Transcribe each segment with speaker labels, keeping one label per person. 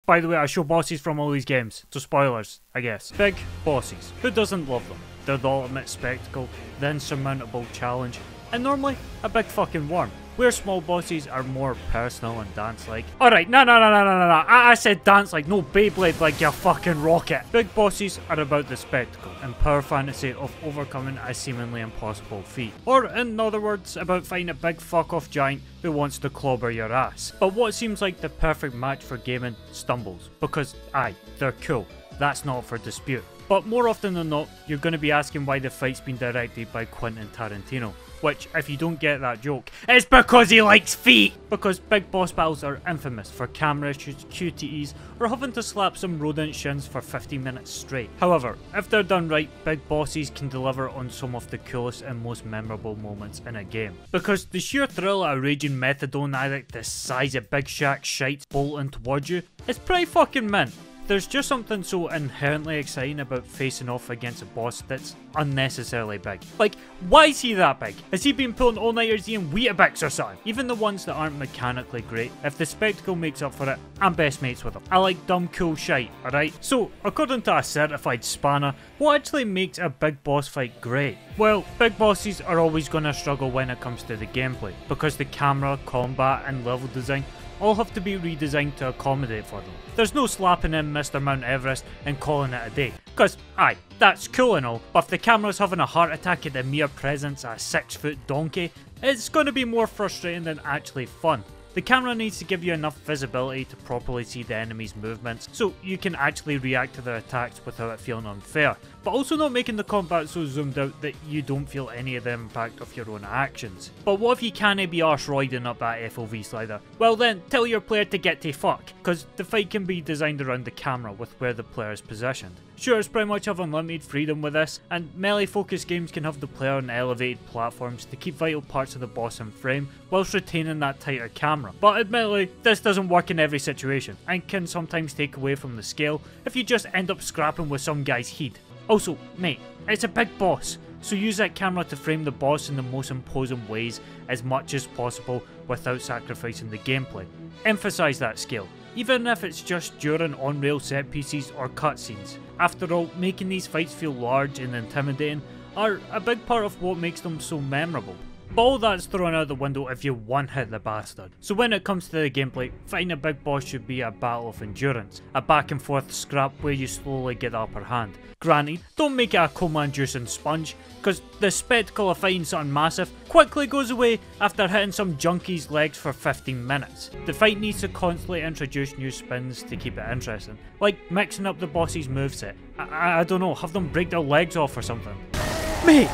Speaker 1: By the way, I show bosses from all these games, so spoilers, I guess. Big bosses. Who doesn't love them? They're the ultimate spectacle, the insurmountable challenge, and normally a big fucking worm. Where small bosses are more personal and dance-like. Alright, no. I said dance-like, no Beyblade-like, you fucking rocket. Big bosses are about the spectacle and power fantasy of overcoming a seemingly impossible feat. Or, in other words, about fighting a big fuck-off giant who wants to clobber your ass. But what seems like the perfect match for gaming stumbles. Because, aye, they're cool. That's not for dispute. But more often than not, you're going to be asking why the fight's been directed by Quentin Tarantino. Which, if you don't get that joke, it's because he likes feet! Because big boss battles are infamous for camera issues, QTEs, or having to slap some rodent shins for 15 minutes straight. However, if they're done right, big bosses can deliver on some of the coolest and most memorable moments in a game. Because the sheer thrill of a raging methadone addict the size of Big Shaq shites bolting towards you is pretty fucking mint. There's just something so inherently exciting about facing off against a boss that's unnecessarily big. Like, why is he that big? Has he been pulling all-nighters eating Weetabix or something? Even the ones that aren't mechanically great, if the spectacle makes up for it, I'm best mates with them. I like dumb cool shite, alright? So, according to a certified spanner, what actually makes a big boss fight great? Well, big bosses are always going to struggle when it comes to the gameplay, because the camera, combat and level design all have to be redesigned to accommodate for them. There's no slapping in Mr. Mount Everest and calling it a day. Cause, aye, that's cool and all, but if the camera's having a heart attack at the mere presence of a 6-foot donkey, it's going to be more frustrating than actually fun. The camera needs to give you enough visibility to properly see the enemy's movements, so you can actually react to their attacks without it feeling unfair, but also not making the combat so zoomed out that you don't feel any of the impact of your own actions. But what if you can't be arse-roiding up that FOV slider? Well then, tell your player to get to fuck, cause the fight can be designed around the camera with where the player is positioned. Sure, it's pretty much have unlimited freedom with this, and melee-focused games can have the player on elevated platforms to keep vital parts of the boss in frame, whilst retaining that tighter camera. But admittedly, this doesn't work in every situation, and can sometimes take away from the scale if you just end up scrapping with some guy's head. Also, mate, it's a big boss, so use that camera to frame the boss in the most imposing ways as much as possible without sacrificing the gameplay. Emphasise that scale, even if it's just during on-rail set pieces or cutscenes. After all, making these fights feel large and intimidating are a big part of what makes them so memorable. But all that's thrown out the window if you one-hit the bastard. So when it comes to the gameplay, fighting a big boss should be a battle of endurance, a back and forth scrap where you slowly get the upper hand. Granted, don't make it a coma-inducing sponge, because the spectacle of fighting something massive quickly goes away after hitting some junkie's legs for 15 minutes. The fight needs to constantly introduce new spins to keep it interesting, like mixing up the boss's moveset. I don't know, have them break their legs off or something. Mate!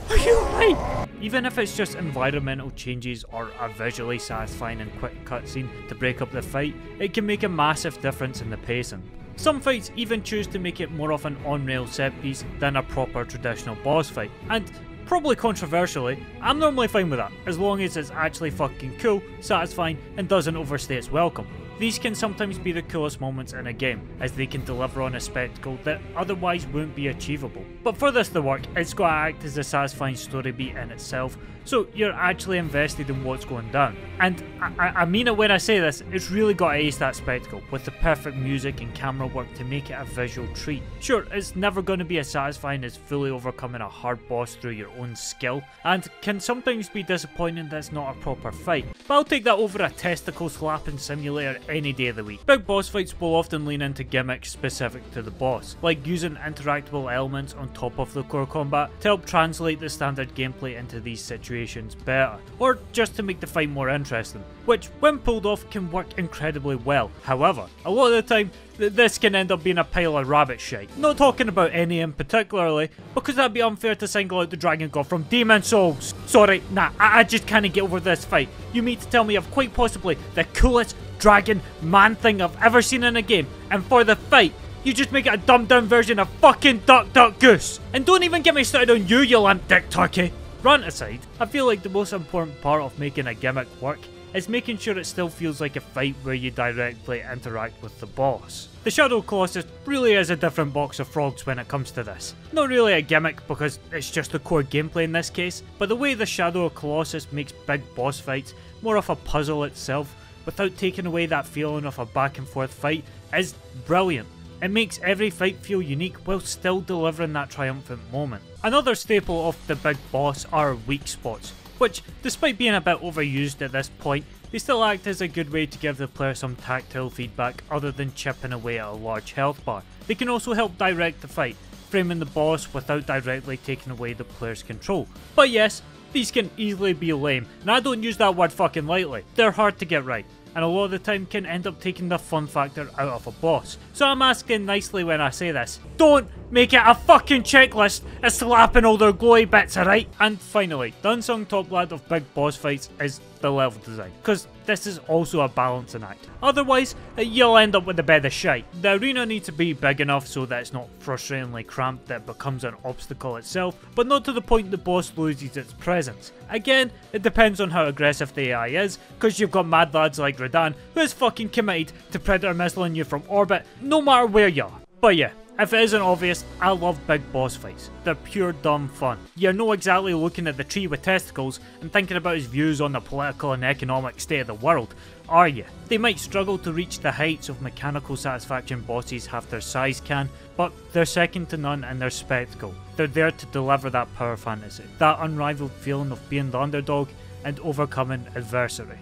Speaker 1: Are you alright? Even if it's just environmental changes or a visually satisfying and quick cutscene to break up the fight, it can make a massive difference in the pacing. Some fights even choose to make it more of an on-rail set piece than a proper traditional boss fight, and probably controversially, I'm normally fine with that, as long as it's actually fucking cool, satisfying, and doesn't overstay its welcome. These can sometimes be the coolest moments in a game, as they can deliver on a spectacle that otherwise wouldn't be achievable. But for this to work, it's got to act as a satisfying story beat in itself, so you're actually invested in what's going down. And I mean it when I say this, it's really got to ace that spectacle, with the perfect music and camera work to make it a visual treat. Sure, it's never going to be as satisfying as fully overcoming a hard boss through your own skill, and can sometimes be disappointing that it's not a proper fight, but I'll take that over a testicle slapping simulator any day of the week. Big boss fights will often lean into gimmicks specific to the boss, like using interactable elements on top of the core combat to help translate the standard gameplay into these situations better, or just to make the fight more interesting, which when pulled off can work incredibly well. However, a lot of the time, this can end up being a pile of rabbit shite. Not talking about any in particularly, because that'd be unfair to single out the Dragon God from Demon Souls. Sorry, nah, I just can't get over this fight. You mean to tell me of quite possibly the coolest dragon man thing I've ever seen in a game, and for the fight, you just make it a dumbed down version of fucking Duck Duck Goose? And don't even get me started on you, you limp dick turkey. Rant aside, I feel like the most important part of making a gimmick work is making sure it still feels like a fight where you directly interact with the boss. The Shadow Colossus really is a different box of frogs when it comes to this. Not really a gimmick because it's just the core gameplay in this case, but the way the Shadow Colossus makes big boss fights more of a puzzle itself, without taking away that feeling of a back and forth fight is brilliant. It makes every fight feel unique while still delivering that triumphant moment. Another staple of the big boss are weak spots, which, despite being a bit overused at this point, they still act as a good way to give the player some tactile feedback other than chipping away at a large health bar. They can also help direct the fight, framing the boss without directly taking away the player's control. But yes, these can easily be lame, and I don't use that word fucking lightly. They're hard to get right, and a lot of the time can end up taking the fun factor out of a boss. So I'm asking nicely when I say this, don't make it a fucking checklist of slapping all their glowy bits, alright? And finally, the unsung top lad of big boss fights is the level design, because this is also a balancing act. Otherwise, you'll end up with a bed of shite. The arena needs to be big enough so that it's not frustratingly cramped that it becomes an obstacle itself, but not to the point the boss loses its presence. Again, it depends on how aggressive the AI is, because you've got mad lads like Radan who is fucking committed to predator missiling you from orbit no matter where you are. But yeah, if it isn't obvious, I love big boss fights. They're pure dumb fun. You're not exactly looking at the tree with testicles and thinking about his views on the political and economic state of the world, are you? They might struggle to reach the heights of mechanical satisfaction bosses half their size can, but they're second to none in their spectacle. They're there to deliver that power fantasy, that unrivaled feeling of being the underdog and overcoming adversity.